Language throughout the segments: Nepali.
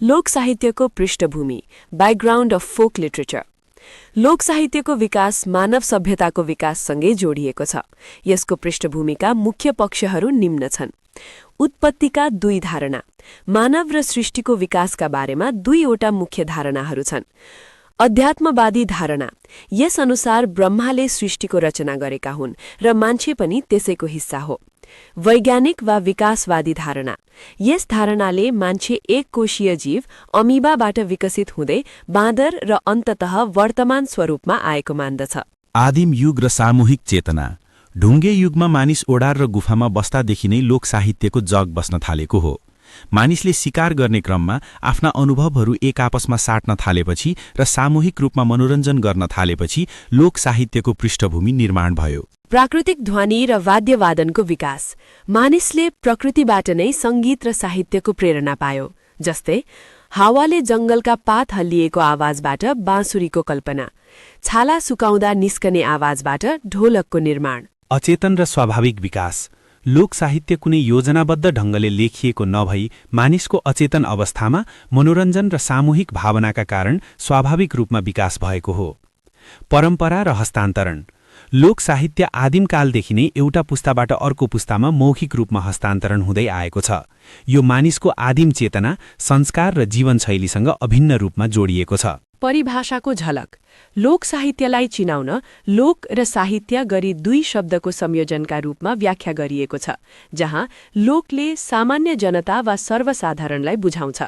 लोक साहित्यको पृष्ठभूमि, ब्याकग्राउन्ड अफ फोक लिटरेचर। लोक साहित्यको विकास मानव सभ्यताको विकाससँगै जोडिएको छ। यसको पृष्ठभूमिका मुख्य पक्षहरू निम्न छन्। उत्पत्तिका दुई धारणा। मानव र सृष्टिको विकासका बारेमा दुईवटा मुख्य धारणाहरू छन्। अध्यात्मवादी धारणा, यस अनुसार ब्रह्माले सृष्टिको रचना गरेका हुन् र मान्छे पनि त्यसैको हिस्सा हो। वैज्ञानिक वा विकासवादी धारणा, यस धारणाले मान्छे एक कोशीय जीव अमिबाबाट विकसित हुँदै बाँदर र अन्ततः वर्तमान स्वरूपमा आएको मान्दछ। आदिम युग र सामूहिक चेतना। ढुङ्गे युगमा मानिस ओडार र गुफामा बस्दादेखि नै लोक साहित्यको जग बस्न थालेको हो। मानिसले शिकार गर्ने क्रममा आफ्ना अनुभवहरू एक आपसमा साट्न थालेपछि र सामूहिक रूपमा मनोरञ्जन गर्न थालेपछि लोक साहित्यको पृष्ठभूमि निर्माण भयो। प्राकृतिक ध्वनि र वाद्यवादनको विकास। मानिसले प्रकृतिबाट नै सङ्गीत र साहित्यको प्रेरणा पायो। जस्तै हावाले जङ्गलका पात हल्लिएको आवाजबाट बाँसुरीको कल्पना, छाला सुकाउँदा निस्कने आवाजबाट ढोलकको निर्माण। अचेतन र स्वाभाविक विकास। लोक साहित्य कुनै योजनाबद्ध ढङ्गले लेखिएको नभई मानिसको अचेतन अवस्थामा मनोरञ्जन र सामूहिक भावनाका कारण स्वाभाविक रूपमा विकास भएको हो। परम्परा र हस्तान्तरण। लोक साहित्य आदिमकालदेखि नै एउटा पुस्ताबाट अर्को पुस्तामा मौखिक रूपमा हस्तान्तरण हुँदै आएको छ। यो मानिसको आदिम चेतना, संस्कार र जीवनशैलीसँग अभिन्न रूपमा जोडिएको छ। परिभाषाको झलक। लोक साहित्यलाई चिनाउन लोक र साहित्य गरी दुई शब्दको संयोजनका रूपमा व्याख्या गरिएको छ, जहाँ लोकले सामान्य जनता वा सर्वसाधारणलाई बुझाउँछ।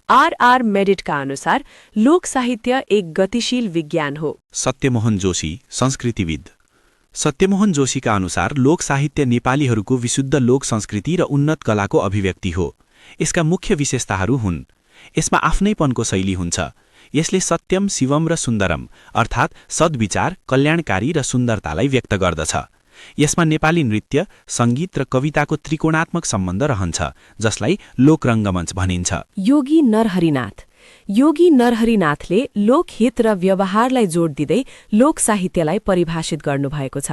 आर मेडिटका अनुसार लोक साहित्य एक गतिशील विज्ञान हो। सत्यमोहन जोशी, संस्कृतिविद। सत्यमोहन जोशीका अनुसार लोक साहित्य नेपालीहरूको विशुद्ध लोक संस्कृति र उन्नत कलाको अभिव्यक्ति हो। यसका मुख्य विशेषताहरू हुन्: यसमा आफ्नैपनको शैली हुन्छ। यसले सत्यम, शिवम र सुन्दरम अर्थात् सद्विचार, कल्याणकारी र सुन्दरतालाई व्यक्त गर्दछ। यसमा नेपाली नृत्य, सङ्गीत र कविताको त्रिकोणात्मक सम्बन्ध रहन्छ, जसलाई लोक रङ्गमञ्च भनिन्छ। योगी नरहरिनाथ। योगी नरहरिनाथले लोकहित र व्यवहारलाई जोड दिँदै लोक साहित्यलाई परिभाषित गर्नुभएको छ।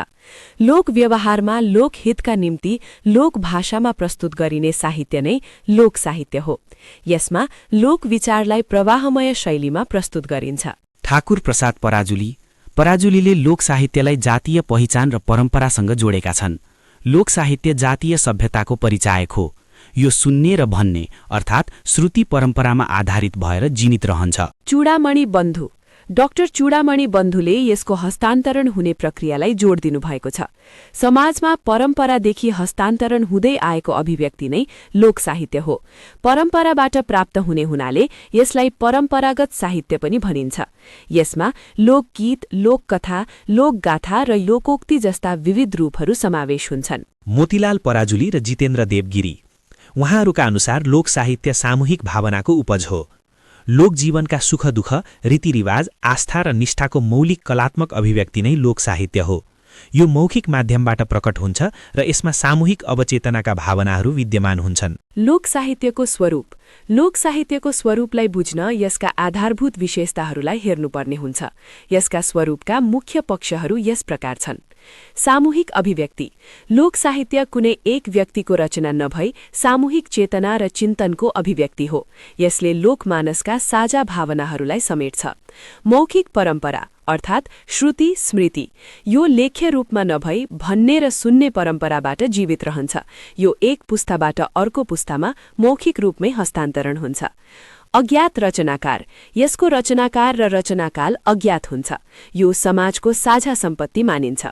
लोक व्यवहारमा लोकहितका निम्ति लोक भाषामा प्रस्तुत गरिने साहित्य नै लोक साहित्य हो। यसमा लोक विचारलाई प्रवाहमय शैलीमा प्रस्तुत गरिन्छ। ठाकुर प्रसाद पराजुली। पराजुलीले लोक साहित्यलाई जातीय पहिचान र परम्परासँग जोडेका छन्। लोक साहित्य जातीय सभ्यताको परिचायक हो। यो सुन्ने र भन्ने अर्थात् श्रुति परम्परामा आधारित भएर जीवित रहन्छ। चूडामणि बन्धु। डाक्टर चूडामणि बन्धुले यसको हस्तान्तरण हुने प्रक्रियालाई जोड दिनुभएको छ। समाजमा परम्परादेखि हस्तान्तरण हुँदै आएको अभिव्यक्ति नै लोक साहित्य हो। परम्पराबाट प्राप्त हुने हुनाले यसलाई परम्परागत साहित्य पनि भनिन्छ। यसमा लोकगीत, लोककथा, लोकगाथा र लोकोक्ति जस्ता विविध रूपहरू समावेश हुन्छन्। मोतीलाल पराजुली र जितेन्द्र देवगिरी। उहाँहरूका अनुसार लोक साहित्य सामूहिक भावनाको उपज हो। लोक जीवनका सुख दुःख, रीतिरिवाज, आस्था र निष्ठाको मौलिक कलात्मक अभिव्यक्ति नै लोक साहित्य हो। यो मौखिक माध्यमबाट प्रकट हुन्छ र यसमा सामूहिक अवचेतनाका भावनाहरू विद्यमान हुन्छन्। लोक साहित्यको स्वरूप। लोक साहित्यको स्वरूपलाई बुझ्न यसका आधारभूत विशेषताहरूलाई हेर्नुपर्ने हुन्छ। यसका स्वरूपका मुख्य पक्षहरू यस प्रकार छन्। सामूहिक अभिव्यक्ति। लोक साहित्य कुनै एक व्यक्तिको रचना नभई सामूहिक चेतना र चिन्तनको अभिव्यक्ति हो। यसले लोकमानसका साझा भावनाहरूलाई समेट्छ। मौखिक परम्परा अर्थात् श्रुति स्मृति। यो लेख्य रूपमा नभई भन्ने र सुन्ने परम्पराबाट जीवित रहन्छ। यो एक पुस्ताबाट अर्को पुस्तामा मौखिक रूपमै हस्तान्तरण हुन्छ। अज्ञात रचनाकार। यसको रचनाकार र रचनाकाल अज्ञात हुन्छ। यो समाजको साझा सम्पत्ति मानिन्छ।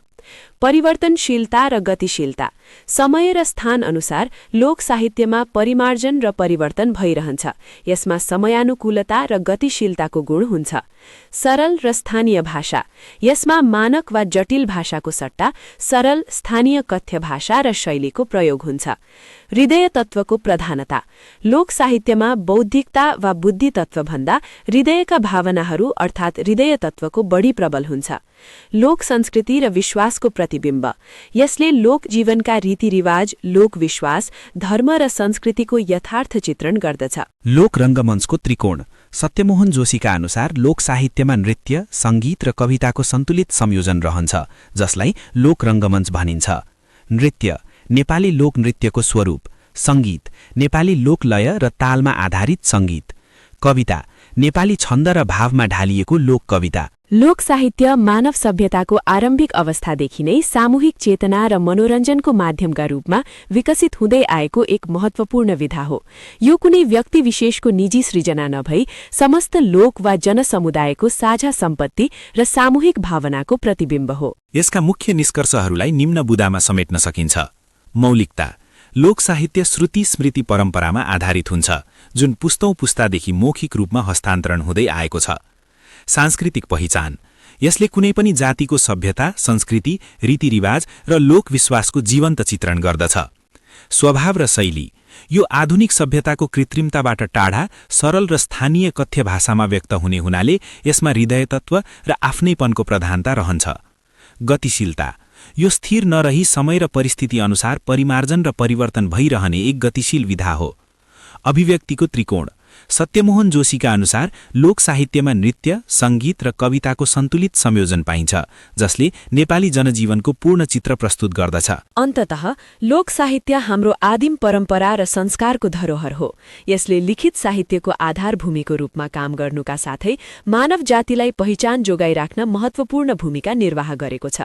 परिवर्तनशीलता र गतिशीलता। समय र स्थान अनुसार लोक साहित्यमा परिमार्जन र परिवर्तन भइरहन्छ। यसमा समयानुकूलता र गतिशीलताको गुण हुन्छ। सरल र स्थानीय भाषा। यसमा मानक वा जटिल भाषाको सट्टा सरल स्थानीय कथ्य भाषा र शैलीको प्रयोग हुन्छ। हृदय तत्त्वको प्रधानता। लोक साहित्यमा बौद्धिकता वा बुद्धि तत्त्वभन्दा हृदयका भावनाहरू अर्थात् हृदय तत्त्वको बढी प्रबल हुन्छ। लोक संस्कृति र विश्वासको प्रतिबिम्ब। यसले लोक जीवनका रीतिरिवाज, लोक विश्वास, धर्म र संस्कृतिको यथार्थ चित्रण गर्दछ। लोक रङ्गमञ्चको त्रिकोण। सत्यमोहन जोशीका अनुसार लोक साहित्यमा नृत्य, सङ्गीत र कविताको सन्तुलित संयोजन रहन्छ, जसलाई लोक रङ्गमञ्च भनिन्छ। नृत्य नेपाली लोक नृत्यको स्वरूप। सङ्गीत नेपाली लोकलय र तालमा आधारित सङ्गीत। कविता नेपाली छन्द र भावमा ढालिएको लोक कविता। लोक साहित्य मानव सभ्यताको आरम्भिक अवस्थादेखि नै सामूहिक चेतना र मनोरञ्जनको माध्यमका रूपमा विकसित हुँदै आएको एक महत्वपूर्ण विधा हो। यो कुनै व्यक्ति विशेषको निजी सृजना नभई समस्त लोक वा जनसमुदायको साझा सम्पत्ति र सामूहिक भावनाको प्रतिबिम्ब हो। यसका मुख्य निष्कर्षहरूलाई निम्न बुदामा समेट्न सकिन्छ। मौलिकता। लोक साहित्य श्रुति स्मृति परम्परामा आधारित हुन्छ, जुन पुस्तौं पुस्तादेखि मौखिक रूपमा हस्तान्तरण हुँदै आएको छ। सांस्कृतिक पहिचान। यसले कुनै पनि जातिको सभ्यता, संस्कृति, रीतिरिवाज र लोकविश्वासको जीवन्त चित्रण गर्दछ। स्वभाव र शैली। यो आधुनिक सभ्यताको कृत्रिमताबाट टाढा, सरल र स्थानीय कथ्य भाषामा व्यक्त हुने हुनाले यसमा हृदयतत्व र आफ्नैपनको प्रधानता रहन्छ। गतिशीलता। यो स्थिर नरही समय र परिस्थिति अनुसार परिमार्जन र परिवर्तन भइरहने एक गतिशील विधा हो। अभिव्यक्तिको त्रिकोण। सत्यमोहन जोशीका अनुसार लोक साहित्यमा नृत्य, संगीत र कविताको सन्तुलित संयोजन पाइन्छ, जसले नेपाली जनजीवनको पूर्ण चित्र प्रस्तुत गर्दछ। अन्ततः लोक साहित्य हाम्रो आदिम परम्परा र संस्कारको धरोहर हो। यसले लिखित साहित्यको आधारभूमिको रूपमा काम गर्नुका साथै मानव जातिलाई पहिचान जोगाइराख्न महत्वपूर्ण भूमिका निर्वाह गरेको छ।